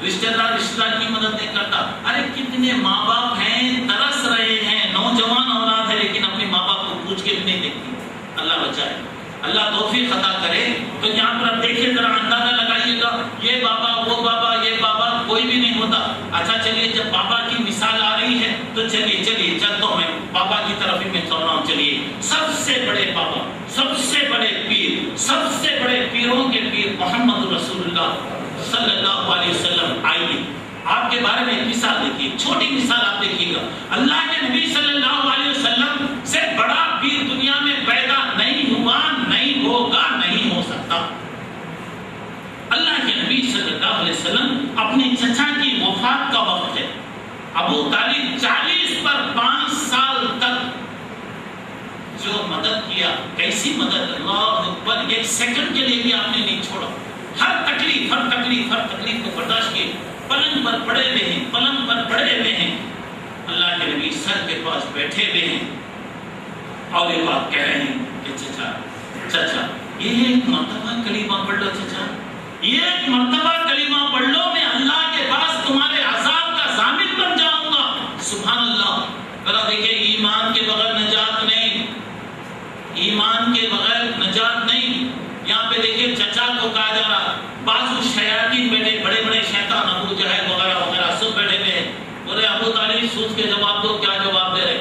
رشتہ دار کی مدد نہیں کرتا. ارے کتنے ماں باپ ہیں ترس رہے ہیں، نوجوان اولاد ہے لیکن اپنے ماں باپ کو پوچھ کے بھی نہیں دیکھتی. اللہ بچائے، اللہ توفیق عطا کرے. تو یہاں پر آپ دیکھیے ذرا اندازہ لگائیے گا، یہ بابا وہ بابا یہ بابا کوئی بھی نہیں ہوتا. اچھا چلیے جب بابا کی مثال آ رہی ہے تو چلیے چلتا ہوں میں بابا کی طرف ہی میں چل رہا ہوں. چلیے سب سے بڑے بابا، سب سے بڑے پیر، سب سے بڑے پیروں کے پیر محمد رسول اللہ صلی اللہ علیہ وسلم. آئیے آپ کے بارے میں ایک مثال دیکھیے، چھوٹی مثال آپ دیکھیے گا. اللہ کے نبی صلی اللہ علیہ وسلم سے بڑا پیر دنیا میں پیدا نہیں ہوا، نہیں ہوگا، نہیں ہو سکتا. اللہ کے نبی صلی اللہ علیہ وسلم اپنے چچا کی وفات کا وقت ہے. ابو طالب 40 پر 5 سال تک جو مدد کیا، کیسی مدد، اللہ اکبر، ایک سیکنڈ کے لیے بھی آپ نے نہیں چھوڑا. ہر تکلیف کو برداشت کیے. پلنگ پر پڑے ہوئے ہیں، اللہ کے نبی سر کے پاس بیٹھے ہوئے ہیں اور یہ بات کہہ رہے ہیں کہ چچا یہ ایک مرتبہ کلمہ پڑھ لو. چچا یہ ایک مرتبہ کلمہ پڑھ لو، میں اللہ کے پاس تمہارے عذاب کا ضامن بن جاؤں گا. سبحان اللہ. ذرا دیکھیں، ایمان کے بغیر نجات نہیں، ایمان کے بغیر نجات نہیں. یہاں پہ دیکھیں چچا کو کہا جا رہا، بعض شیاطین بیٹھے، بڑے بڑے شیطان ابو جہل وغیرہ وغیرہ سب بیٹھے ہوئے. بولے ابو طالب سوچ کے جواب دو، کیا جواب دے رہے.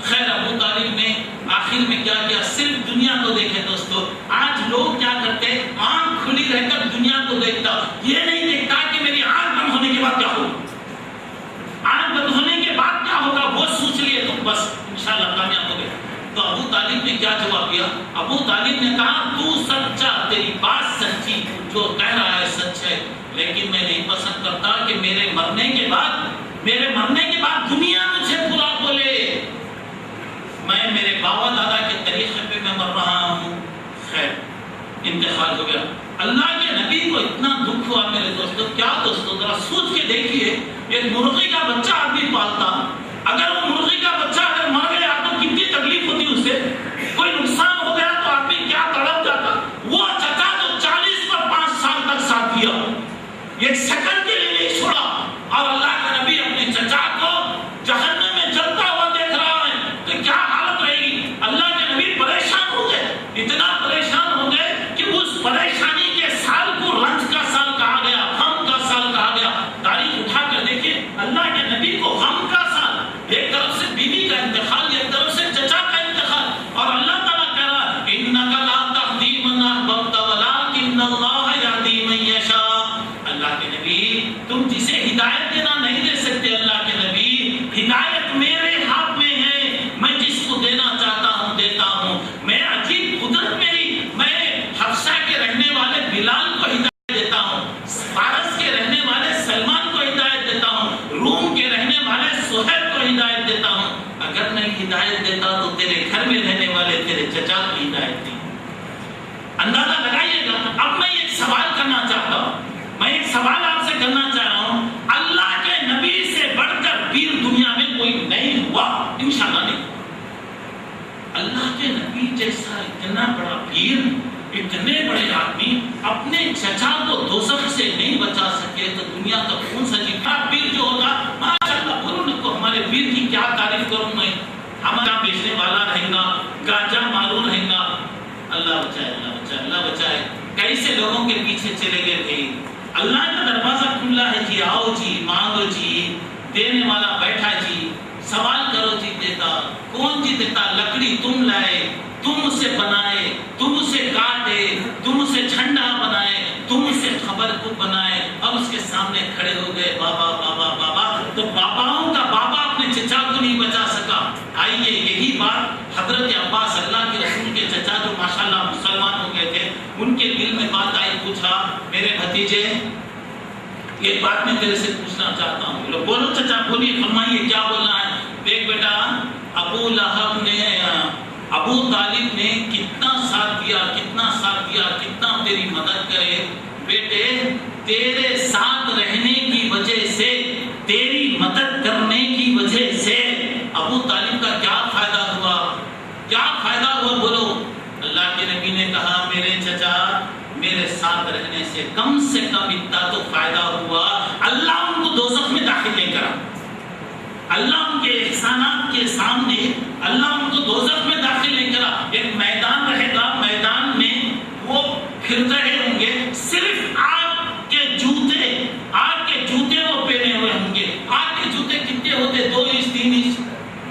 خیر ابو طالب نے آخر میں کیا کیا، صرف دنیا کو دیکھے. دوستو آج لوگ کیا کرتے، آنکھ کھلی رہ کر دنیا کو دیکھتا، یہ نہیں دیکھتا کہ میری آنکھ بند ہونے کے بعد کیا ہوگا، آنکھ بند ہونے کے بعد کیا ہوگا، وہ سوچ لیے تو بس انشاءاللہ کامیاب ہو گئے. تو ابو طالب نے کیا جواب دیا؟ ابو طالب نے کہا تو سچا، تیری بات سچی، جو کہہ رہا ہے سچ ہے، لیکن میں نہیں پسند کرتا کہ میرے مرنے کے بعد دنیا مجھے برا بولے. میں میرے بابا دادا کے طریقے پہ میں مر رہا ہوں. خیر انتقال ہو گیا. اللہ کے نبی کو اتنا دکھ ہوا میرے دوستو. کیا دوستو ذرا سوچ کے دیکھیے، ایک مرغی کا بچہ آدمی پالتا، اگر وہ مرغی کا بچہ اگر مر گیا تو کتنی تکلیف ہوتی اسے، کوئی نقصان ہو گیا تو آدمی کیا تڑپ جاتا. وہ چچا جو 40 پر 5 سال تک ساتھ دیا، ایک سیکنڈ کے لیے نہیں چھوڑا. اور اللہ کا نبی اپنے چچا کو جہنم میں جلتا ہوا دیکھ رہا ہے تو کیا حالت رہے گی. اللہ کے نبی پریشان ہو گئے، اتنا پریشان ہو گئے کہ اس پریشانی کے سال کو رنج کا سال کہا گیا، غم کا سال کہا گیا. تاریخ اٹھا کر دیکھیے، اللہ کے نبی کو غم کا سال، ایک طرف سے بیوی کا انتقال، ایک طرف سے چچا کا انتقال، اور اللہ تعالیٰ کہہ رہا ہے انک لا تہدی من احببت ولکن اللہ یہدی من یشاء. اللہ کے نبی تم جسے ہدایت دینا نہیں دے سکتے. اللہ کے نبی ہدایت میرے ہاتھ میں ہے، میں جس کو دینا چاہتا ہوں دیتا ہوں. میں عجیب قدرت میری، میں حبشہ کے رہنے والے بلال کو ہدایت دیتا ہوں، فارس کے رہنے والے سلمان کو ہدایت دیتا ہوں، روم کے رہنے والے سہیب کو ہدایت دیتا ہوں. اگر نہیں ہدایت دیتا تو تیرے گھر میں رہنے والے تیرے چچا کو ہدایت دی. اندازہ لگائیے گا. اب میں ایک سوال کرنا چاہتا ہوں، میں ایک سوال آپ سے کرنا چاہ رہا ہوں. اللہ کے نبی سے بڑھ کر پیر دنیا میں کوئی نہیں ہوا، انشاءاللہ نہیں. اللہ کے نبی جیسا اتنا بڑا پیر، اتنے بڑے آدمی اپنے چچا کو دوزخ سے نہیں بچا سکے تو دنیا کا کون سا جیتا پیر جو ہوگا. ماشاءاللہ بولو نا کو ہمارے پیر کی کیا تعریف کروں میں. ہمارا بیچنے والا رہے گا، گاجا مالو رہے گا. اللہ بچائے، اللہ بچائے، اللہ بچائے. کیسے لوگوں کے پیچھے چلے گئے تھے. اللہ کا دروازہ کھلا ہے جی، آؤ جی، مانگو جی، دینے والا بیٹھا جی، سوال کرو جی دیتا. کون جی دیتا؟ لکڑی تم لائے، تم اسے بنائے، تم اسے کاٹے، تم اسے جھنڈا بنائے، تم اسے خبر کو بنائے. اب اس کے سامنے کھڑے ہو گئے بابا بابا بابا. تو باباؤں کا بابا اپنے چچا کو نہیں بچا سکا. آئیے یہی بات حضرت عباس اللہ کے رسول کے چچا جو ماشاءاللہ مسلمان ہو گئے تھے، ان کے دل میں بات آئی. پوچھا میرے بھتیجے ایک بات میں تیرے سے پوچھنا چاہتا ہوں. بولو چچا، بولیے، فرمائیے کیا بولنا ہے. دیکھ بیٹا، ابو لہب نے، ابو طالب نے کتنا ساتھ دیا، کتنا تیری مدد کرے. بیٹے تیرے ساتھ رہنے کی وجہ سے، تیری مدد کرنے کی وجہ سے ابو طالب کا کیا فائدہ ہوا؟ کیا فائدہ ہوا بولو. اللہ کے نبی نے کہا میرے چچا میرے ساتھ رہنے سے کم اتنا تو فائدہ ہوا، اللہ ان کو دوزخ میں داخل نہیں کرا. اللہ ان کے احسانات کے سامنے اللہ ان کو دوزخ میں داخل نہیں کرا. ایک میدان رہے گا، میدان میں وہ پھر رہے ہوں گے، صرف آگ کے جوتے وہ پہنے ہوئے ہوں گے. آگ کے جوتے کتنے ہوتے؟ 2 انچ 3 انچ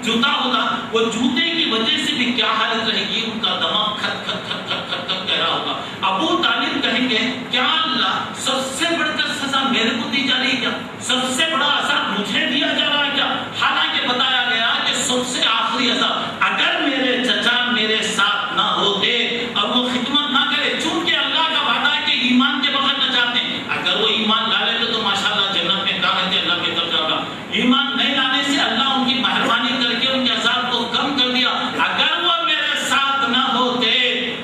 جوتا ہوتا. وہ جوتے کی وجہ سے بھی کیا حالت رہے گی، ان کا دماغ کھٹ کھٹ کھٹ کھٹ کھٹ کھٹ کہہ رہا ہوگا. ابو طالب کہیں گے کیا اللہ سب سے بڑھ کر سزا میرے کو دی جا رہی ہے کیا؟ سب سے بڑا عذاب مجھے دیا جا رہا ہے کیا؟ حالانکہ بتایا گیا کہ سب سے آخری عذاب اگر میرے چچا میرے ساتھ نہ ہوتے اور وہ خدمت نہ کرے، چونکہ اللہ کا وعدہ ہے کہ ایمان کے بغیر نہ جاتے ہیں. اگر وہ ایمان لا لیتے تو ماشاءاللہ جنت میں کہاں رہتے، اللہ کی طرف جاؤگا. ایمان نہیں لانے سے اللہ ان کی مہربانی کر کے ان کے عذاب کو کم کر دیا. اگر وہ میرے ساتھ نہ ہوتے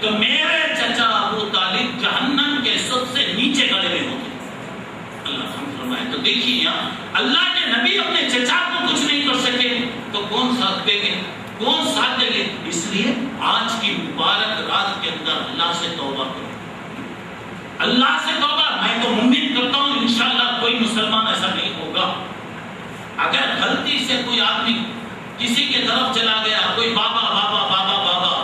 تو میرے چچا ابو طالب جہنم کے سب سے نیچے گڑے میں ہوتے. اللہ ہم فرمائے. تو دیکھیے یہاں اللہ کے نبی اپنے چچا کو کچھ نہیں کر سکے تو کون ساتھ دیں گے، کون ساتھ دیں گے؟ اس لیے آج کی مبارک رات کے اندر اللہ سے توبہ کرو، اللہ سے توبہ. میں تو امید کرتا ہوں انشاءاللہ کوئی مسلمان ایسا نہیں ہوگا. اگر غلطی سے کوئی آدمی کسی کے طرف چلا گیا، کوئی بابا بابا بابا بابا،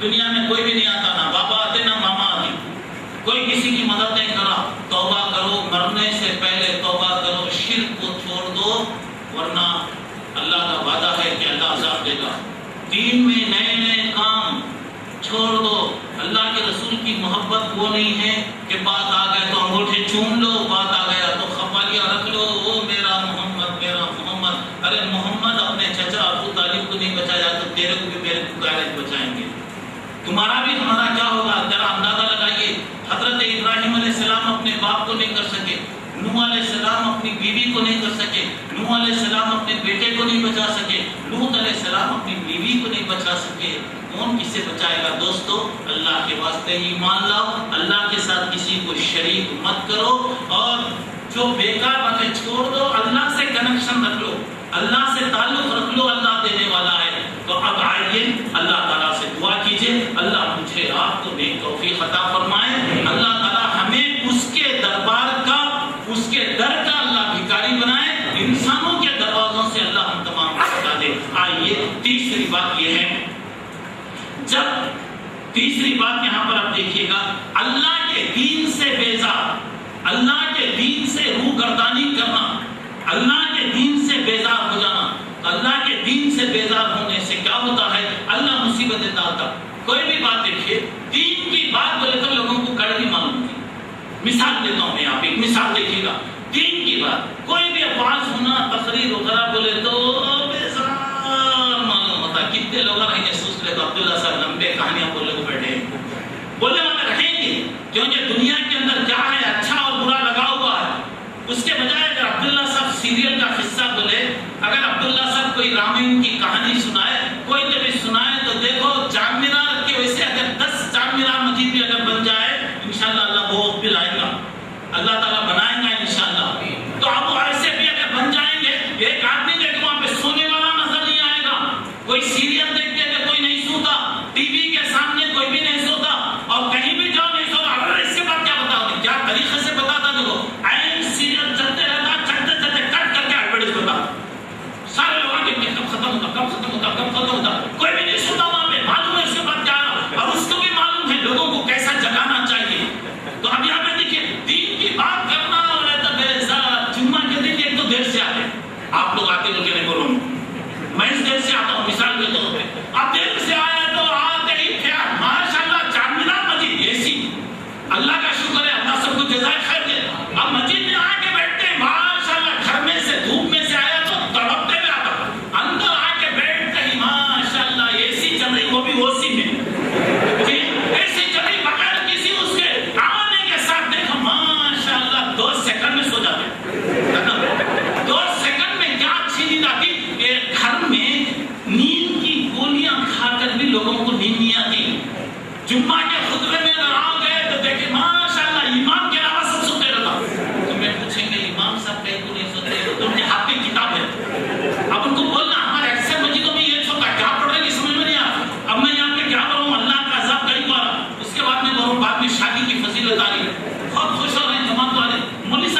دنیا میں کوئی بھی نہیں آتا، نہ بابا آتے نہ ماما آتی، کوئی کسی کی مدد نہیں کرا، توبہ کرو. مرنے سے پہلے توبہ کرو، شرک کو چھوڑ دو، ورنہ اللہ کا وعدہ ہے کہ اللہ عذاب دے گا. دین میں نئے نئے کام چھوڑ دو. اللہ کے رسول کی محبت وہ نہیں ہے کہ بات آ گئے تو انگوٹھے چوم لو، بات آ گیا تو خوالیاں رکھ لو، وہ میرا محمد میرا محمد. ارے محمد اپنے چچا ابو طالب کو نہیں بچایا تو تیرے کو بھی میرے کو کیسے بچائیں گے؟ تمہارا بھی ہمارا کیا ہوگا؟ ذرا اندازہ لگائیے. حضرت ابراہیم علیہ السلام اپنے باپ کو نہیں کر سکے، نوح علیہ السلام اپنی بیوی کو نہیں کر سکے، نوح علیہ السلام اپنے بیٹے کو نہیں بچا سکے، لوط علیہ السلام اپنی بیوی کو نہیں بچا سکے. کون کس سے بچائے گا؟ دوستو اللہ کے واسطے ایمان لاؤ، اللہ کے ساتھ کسی کو شریک مت کرو، اور جو بیکار باتیں چھوڑ دو. اللہ سے کنیکشن رکھ لو، اللہ سے تعلق رکھ لو، اللہ دینے والا ہے. تو اب آئیے اللہ تعالیٰ سے دعا کیجیے، اللہ مجھے آپ کو نیک توفیق عطا فرمائے. اللہ تعالیٰ ہمیں اس کے دربار کا، اس کے در کا اللہ بھکاری بنائے. انسانوں کے دروازوں سے اللہ ہم تمام کو ہٹا دے. آئیے تیسری بات یہ ہے، جب تیسری بات یہاں پر آپ دیکھیے گا، اللہ کے دین سے بیزار، اللہ کے دین سے روح گردانی کرنا، اللہ کے دین سے بیزار ہو جانا. اللہ کے دین سے بیزار ہونے سے کیا ہوتا ہے؟ اللہ مصیبتیں ڈالتا. کوئی بھی بات دیکھیے، دین کی بات بولے تو لوگوں کو کڑوی معلوم ہوتی. مثال دیتا ہوں میں، آپ ایک مثال دیکھیے گا. دین کی بات کوئی بھی افواج ہونا، تقریر وغیرہ بولے تو بیزار معلوم ہوتا. کتنے لوگ رہیں گے سوچ لے تو عبداللہ صاحب لمبے کہانیاں بولنے کو بیٹھے ہیں، بولنے والے رہیں گے، کیونکہ دنیا کے اندر کیا ہے اچھا اور برا لگا ہوا ہے. اس کے بجائے اگر عبداللہ صاحب سیریل کا قصہ بولے، اگر عبداللہ صاحب کوئی رامائن کی کہانی سنائے، کوئی جب سنائے تو دیکھو چار مینار کے ویسے اگر 10 چار مینار مسجد بھی اگر بن جائے انشاءاللہ اللہ وہ بھی لائے گا، اللہ تعالیٰ بنائے گا انشاءاللہ. تو اب ایسے بھی اگر بن جائیں گے، ایک آدمی دیکھو وہاں پہ سونے والا نظر نہیں آئے گا. کوئی سیریل دیکھتے کہ کوئی نہیں سوتا، ٹی وی کے سامنے کوئی بھی نہیں سوتا، اور کہیں بھی جاؤ نہیں سوتا. اگر اس کے بعد کیا بتاؤ، کیا طریقے سے بتاتا دیکھو، سیریل چلتے رہتا، چلتے چلتے کٹ کر کے ایڈورٹائز بتا. سارے لوگ آگے کب ختم ہوتا، کب ختم ہوتا، کب ختم ہوتا. کوئی بھی نہیں سوتا وہاں پہ، معلوم ہے اس کے بعد کیا ہے، اور اس کو بھی معلوم ہے لوگوں کو کیسا جگانا چاہیے. تو اب یہاں پہ دیکھیے، دین کی بات کرنا رہتا ہے. جمعہ کے دن ایک تو دیر سے آتے، آپ لوگ آتے ہو کہ نہیں بولوں، میں اس دیر سے آتا ہوں مثال کے طور پہ. اب دیر سے آیا تو آتے ہی کیا ماشاءاللہ چار مینار مسجد ایسی، اللہ کا شکر ہے، اللہ سب کو جزائے خیر دے. اب مسجد میں آ کے بیٹھتے ہیں ماشاءاللہ، گھر میں سے دھوپ میں سے آیا تو تڑپتے ہوئے آتا، اندر آ کے بیٹھتے ہی ماشاءاللہ ایسی چل رہی، وہ بھی اوسی میں ایسی چل رہی بغیر کسی اس کے آنے کے ساتھ، دیکھو ماشاءاللہ 2 سیکنڈ میں سو جاتے. 2 سیکنڈ میں کیا اچھی نیند آتی. گھر میں نیند کی گولیاں کھا کر بھی لوگوں کو نیند نہیں آتی. جمعہ کے خطبے میں اگر آ گئے تو دیکھیں ماشاءاللہ امام کے علاوہ سب سوتے رہتا. تمہیں پوچھیں گے امام صاحب کہیں کو نہیں سوتے، تم کے ہاتھ کی کتاب ہے. اب ان کو بولنا ہمارے اکثر مسجدوں میں یہ چھوٹا کیا پڑھ رہے ہیں سمجھ میں نہیں آتا. اب میں یہاں پہ کیا کروں، اللہ کا عذاب کہیں کو آ رہا. اس کے بعد میں بولوں بعد میں شادی کی فضیلت آ رہی ہے، بہت خوش ہو رہے ہیں جماعت والے. مولوی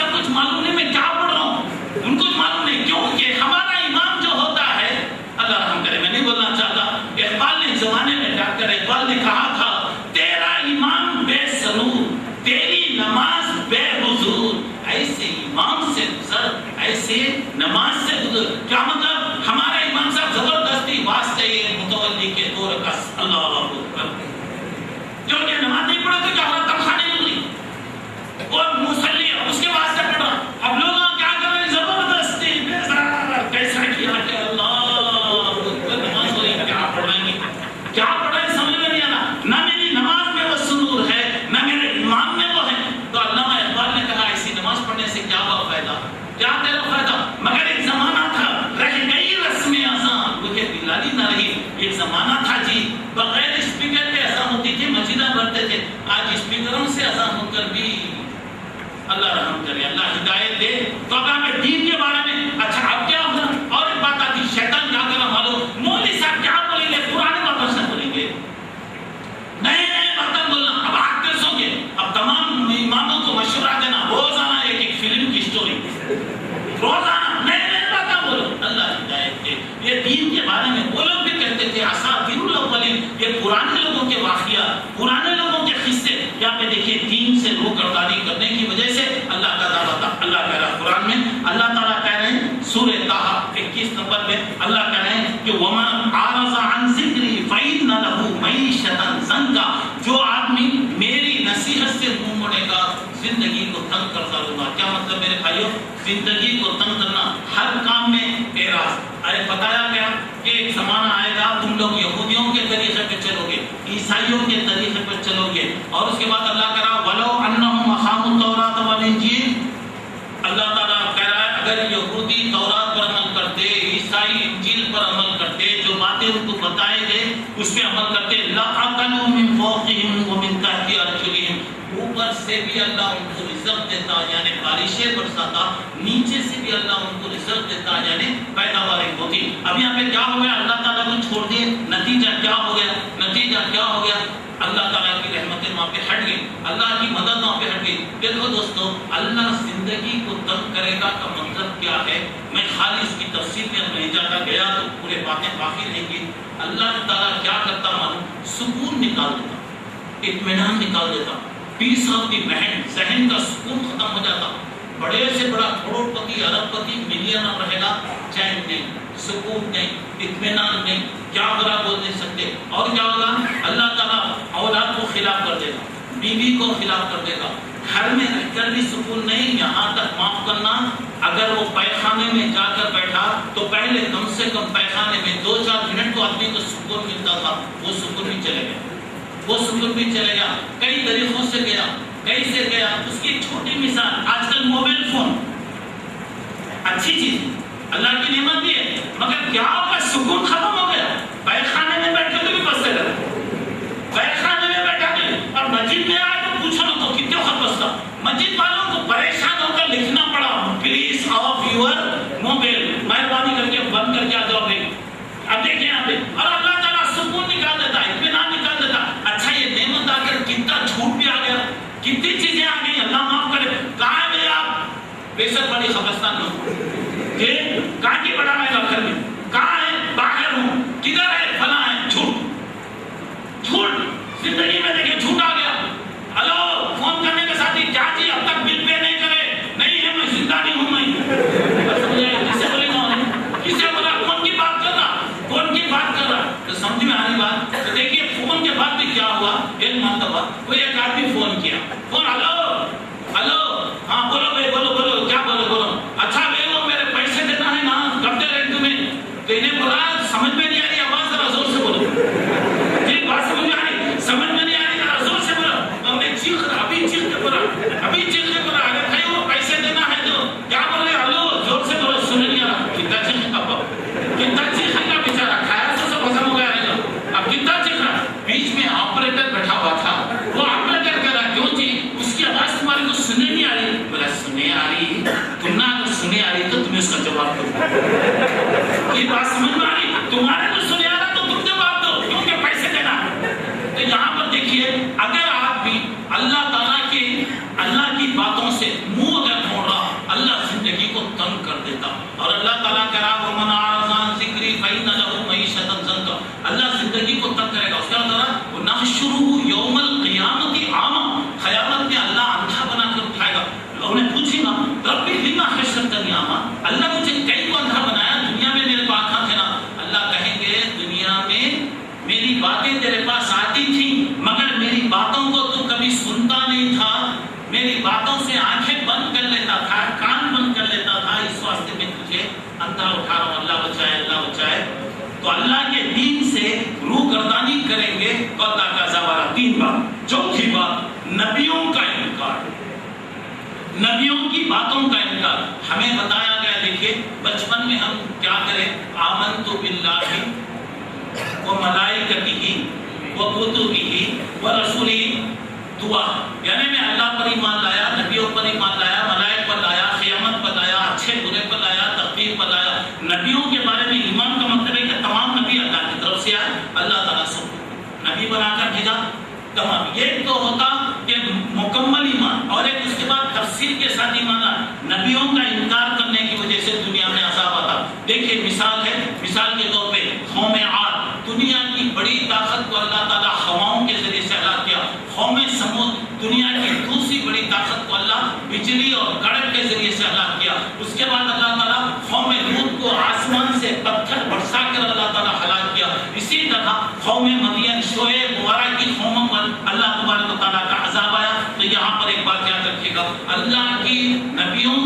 تو اب ہمیں دین کے بارے میں اچھا اب کیا ہوگا؟ اور ایک بات آتی، شیطان کیا کرنا معلوم، مولوی صاحب کیا بولیں گے، پرانے باتوں سے بولیں گے، نئے نئے برتن بولنا، اب آرٹسٹوں کے، اب تمام اماموں کو مشورہ دینا، روزانہ ایک ایک فلم کی سٹوری، روزانہ نئے نئے باتیں بولو، اللہ ہدایت دے۔ یہ دین کے بارے میں وہ لوگ بھی کہتے تھے اساطیر الاولین، یہ پرانے لوگوں کے واقعات، پرانے لوگوں کے قصے، یہاں پہ دیکھیے دین سے روگردانی کرنے کی وجہ سے اللہ کا دعویٰ تھا۔ اللہ کہہ رہا قرآن میں، اللہ تعالیٰ کہہ رہے ہیں سورہ طٰہٰ 21 نمبر میں، اللہ کہہ رہے ہیں کہ وَمَنْ أَعْرَضَ عَنْ ذِكْرِي فَإِنَّ لَهُ مَعِيشَةً ضَنْكًا، جو آدمی میری نصیحت سے منہ موڑے گا زندگی کو تنگ کرتا رہوں گا۔ کیا مطلب میرے بھائیوں؟ زندگی کو تنگ کرنا، ہر کام میں اعراض۔ ارے بتایا گیا کہ ایک زمانہ آئے گا تم لوگ یہودیوں کے طریقے پہ چلو گے، عیسائیوں کے طریقے پہ چلو گے، اور اس کے بعد اللہ کہہ رہا وَلَوْ أَنَّهُمْ أَقَامُوا التَّوْرَاةَ وَالْإِنْجِيلَ، اللہ تعالیٰ کہہ رہا ہے اگر یہودی تورات پر عمل کرتے، عیسائی انجیل پر عمل کرتے، جو باتیں ان کو بتائے گئے اس پہ عمل کرتے، لَأَكَلُوا مِنْ فَوْقِهِمْ وَمِنْ تَحْتِ أَرْجُلِهِمْ، اوپر سے بھی اللہ ان کو رزق دیتا یعنی بارشیں برساتا، نیچے سے بھی اللہ ان کو رزق دیتا یعنی پیداوار ہوتی۔ اب یہاں پہ کیا ہو گیا؟ اللہ تعالیٰ کو چھوڑ دیے، نتیجہ کیا ہو گیا؟ نتیجہ کیا ہو گیا؟ اللہ تعالیٰ کی رحمتیں وہاں پہ ہٹ گئی، اللہ کی مدد وہاں پہ ہٹ گئی۔ دیکھو دوستو، اللہ زندگی کو تنگ کرے گا کا مطلب کیا ہے؟ میں خالی اس کی تفصیل میں نہیں جاتا گیا تو پورے باتیں باقی رہیں گی۔ اللہ تعالیٰ کیا کرتا معلوم؟ سکون نکال دیتا، اطمینان نکال دیتا، پیس آف دی مائنڈ، ذہن کا سکون ختم ہو جاتا۔ بڑے سے بڑا کروڑ پتی، ارب پتی، ملینر رہے گا، چین نہیں، سکون نہیں، اطمینان نہیں، کیا برا بول نہیں سکتے۔ اور کیا ہوگا؟ اللہ تعالیٰ اولاد کو خلاف کر دے گا، بیوی کو خلاف کر دے گا، گھر میں رہ کر بھی سکون نہیں، یہاں تک معاف کرنا اگر وہ پیخانے میں جا کر بیٹھا تو پہلے کم سے کم پیخانے میں 2-4 منٹ کو آدمی کو سکون ملتا تھا، وہ سکون بھی چلے گیا، وہ سکون بھی چلے گیا، کئی طریقوں سے گیا، کئی سے گیا۔ اس کی چھوٹی مثال، آج کل موبائل فون اچھی چیز، اللہ کی نعمت بھی ہے، مگر کیا ہوگا؟ سکون ختم ہو گیا۔ پیخانے میں بیٹھے تو بھی بستے رہے، پیخانے میں بیٹھا کے، اور مسجد میں آئے تو پوچھو نا تو کتنے وقت بستا۔ مسجد والوں کو پریشان ہو کر لکھنا پڑا، پلیز آف یور موبائل، مہربانی کر کے بند کر کے آ جاؤ بھائی۔ اب دیکھیں یہاں پہ، اور اللہ تعالیٰ سکون نکال دیتا، اطمینان نکال دیتا۔ اچھا یہ نعمت آ کر کتنا جھوٹ بھی آ گیا، کتنی چیزیں آ گئی، اللہ معاف کرے۔ کہاں ہے بھائی آپ؟ بیشک بڑی خبرستان میں، کہاں کی بڑا میں گھر میں، کہاں ہے؟ باہر ہوں، کدھر ہے؟ فلاں ہے، جھوٹ، جھوٹ زندگی میں دیکھیں جھوٹ آ گیا۔ ہلو، فون کرنے کے ساتھ ہی کیا جی اب تک بل پے نہیں کرے؟ نہیں ہے، میں زندہ نہیں ہوں، میں کسے بولے گا؟ کسے بولا؟ کون کی بات کر رہا؟ کون کی بات کر رہا؟ تو سمجھ میں آنے بات۔ تو دیکھیے فون کے بعد بھی کیا ہوا، ایک مرتبہ کوئی ایک آدمی فون کیا، فون، ہلو ہلو، ہاں بولو بھائی، بولو بولو، کیا بولو بولو، اچھا بھائی وہ میرے پیسے دینا ہے نا، کب دے رہے تمہیں؟ تو انہیں بولا سمجھ میں نہیں آ رہی آواز، ذرا زور سے بولو جی، بات سمجھ میں آ رہی؟ سمجھ میں نہیں آ رہی، ذرا زور سے بولو۔ ہم نے چیخ، ابھی چیخ کے بولا، ابھی چیخ کے بولا، ارے بھائی وہ پیسے دینا ہے جو، کیا بول رہے؟ ہلو، زور سے بولو، سن نہیں آ رہا۔ کتنا چیخے گا، کتنا چیخے گا بیچارہ، کھایا تو سب ختم ہو گیا رہے گا، اب کتنا چیخ رہا۔ بیچ میں آپریٹر بیٹھا ہوا تھا، وہ آپریٹر کہہ رہا کیوں جی اس کی آواز تمہاری کو سننے نہیں آ رہی؟ بولا سنے آ رہی، تم نہ اگر سنے آ رہی تو تمہیں اس کا جواب دو۔ یہ بات سمجھ میں آ رہی؟ تمہارے کو سنے آ رہا تو تم جواب دو، کیونکہ پیسے دینا۔ تو یہاں پر دیکھیے، اگر آپ بھی اللہ تعالیٰ کی باتوں سے منہ اگر موڑ رہا، اللہ زندگی کو تنگ کر دیتا۔ اور اللہ تعالیٰ کہہ رہا وَمَنْ أَعْرَضَ عَنْ ذِكْرِي فَإِنَّ لَهُ مَعِيشَةً ضَنْكًا، اللہ زندگی کو تنگ کرے گا۔ اس کا مطلب وَنَحْشُرُهُ يَوْمَ الْقِيَامَةِ أَعْمَىٰ، قیامت میں اللہ اندھا بنا کر اٹھائے گا۔ انہیں پوچھے گا رب لِمَ حَشَرْتَنِي أَعْمَىٰ، اللہ مجھے کئی کو اندھا بنایا، دنیا میں میرے پاس آنکھیں تھے نا۔ اللہ کہیں گے دنیا میں میری باتیں تیرے پاس آتی تھیں، مگر میری باتوں کو تو کبھی سنتا نہیں تھا، میری باتوں سے آنکھیں بند کر لیتا تھا، کان بند کر لیتا تھا، اس واسطے میں تجھے اندھا اٹھا رہا ہوں۔ اللہ بچائے، اللہ بچائے۔ تو اللہ کے دین سے روگردانی کریں گے تو اللہ کا عذاب آ۔ 3 بات۔ چوتھی بات، نبیوں کا انکار، نبیوں کی باتوں کا انکار۔ ہمیں بتایا گیا، دیکھیے بچپن میں ہم کیا کریں، آمنت باللہ وملائکتہ وکتبہ ورسلہ، دعا، یعنی میں اللہ پر ایمان لایا، نبیوں پر ایمان لایا، ملائک پر لایا، قیامت پر لایا، اسی کے ساتھ ایمان لانا. نبیوں کا انکار کرنے کی وجہ سے دنیا میں عذاب آتا. دیکھیے مثال ہے، مثال کے طور پہ قوم عاد، دنیا کی بڑی طاقت کو اللہ تعالیٰ ہواؤں کے ذریعے سے ہلاک کیا. قوم سمود، دنیا کی دوسری بڑی طاقت کو اللہ بجلی اور کڑک کے ذریعے سے ہلاک کیا. اس کے بعد اللہ تعالیٰ قوم لوط کو آسمان سے پتھر برسا کر اللہ تعالیٰ ہلاک کیا. اسی طرح قوم مدین، شعیب وغیرہ کی قوموں پر اللہ تبارک و تعالیٰ کا عذاب آیا. تو یہاں پر ایک بات یاد رکھیے گا، اللہ کے نبیوں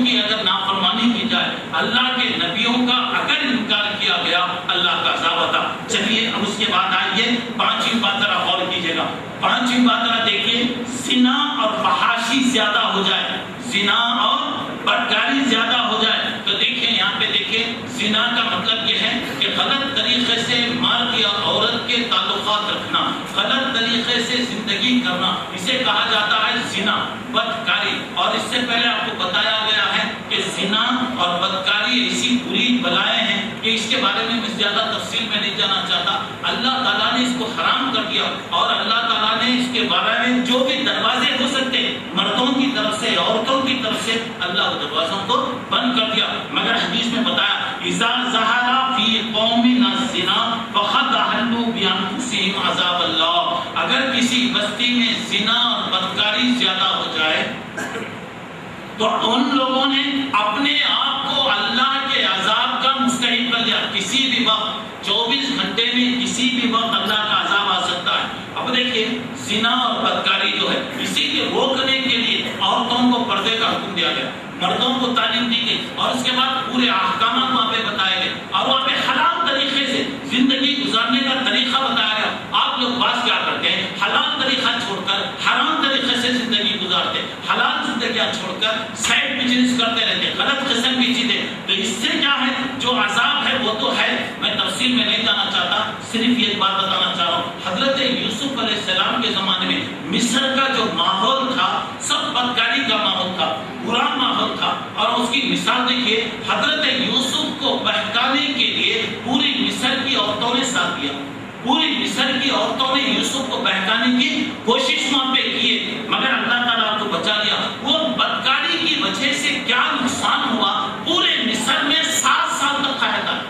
کی اگر نافرمانی کی جائے، اللہ کے نبیوں کا اگر انکار کیا گیا، اللہ کا عذاب آتا. چلیے اب اس کے بعد آئیے پانچویں بات ذرا غور کیجیے گا. پانچویں بات ذرا دیکھیے، زنا اور فحاشی زیادہ ہو جائے، زنا اور بدکاری زیادہ ہو جائے. تو دیکھیں یہاں پہ دیکھیں، زنا کا مطلب یہ ہے کہ غلط طریقے سے مرد یا عورت کے تعلقات رکھنا، غلط طریقے سے زندگی کرنا، اسے کہا جاتا ہے زنا، بدکاری. اور اس سے پہلے آپ کو بتایا گیا ہے کہ زنا اور بدکاری ایسی بری بلائیں ہیں کہ اس کے بارے میں زیادہ تفصیل میں نہیں جانا چاہتا. اللہ تعالیٰ نے اس کو حرام کر دیا، اور اللہ تعالیٰ نے اس کے بارے میں جو بھی دروازے ہو سکتے مردوں کی طرف سے، عورتوں کی طرف سے، اللہ دروازوں کو بند کر دیا. مگر حدیث میں بتایا اذا ظہر فی قوم الزنا فقد احلوا بانفسهم عذاب اللہ. اگر کسی بستی میں زنا اور بدکاری زیادہ ہو جائے تو ان لوگوں نے اپنے آپ کو اللہ کے عذاب کا مستحق کر دیا. کسی بھی وقت 24 گھنٹے میں کسی بھی وقت اللہ کا عذاب آ سکتا ہے. اب دیکھیے زنا اور بدکاری جو ہے، اسی کے روکنے کے لیے عورتوں کو پردے کا حکم دیا گیا، مردوں کو تعلیم دی گئی، اور اس کے بعد پورے احکامات وہاں پہ بتائے گئے، اور وہاں پہ حلال طریقے سے زندگی گزارنے کا طریقہ بتایا گیا. آپ لوگ بات کیا کرتے ہیں، حلال طریقہ چھوڑ کر حرام طریقے سے زندگی گزارتے، حلال زندگیاں چھوڑ کر سائڈ بزنس کرتے رہتے، غلط قسم کی چیزیں. تو اس سے کیا ہے، جو عذاب ہے وہ تو ہے، میں تفصیل میں نہیں جانا چاہتا، صرف یہ بات بتانا چاہ رہا ہوں. حضرت یوسف علیہ السلام کے زمانے میں مصر کا جو ماحول تھا سب بدکاری کا ماحول تھا، برا ماحول تھا. اور اس کی مثال دیکھیے، حضرت یوسف کو بہکانے کے لیے پوری مصر کی عورتوں نے ساتھ دیا، پوری مصر کی عورتوں نے یوسف کو بہکانے کی کوشش وہاں پہ کی، مگر اللہ تعالیٰ کو بچا لیا. وہ بدکاری کی وجہ سے کیا نقصان ہوا، پورے مصر میں 7 سال تک قحط آیا،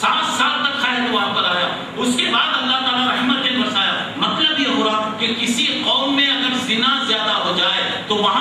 7 سال تک قحط وہاں پر آیا. اس کے بعد اللہ تعالیٰ رحمت برسایا. مطلب یہ ہو رہا کہ کسی قوم میں اگر زنا زیادہ ہو جائے تو وہاں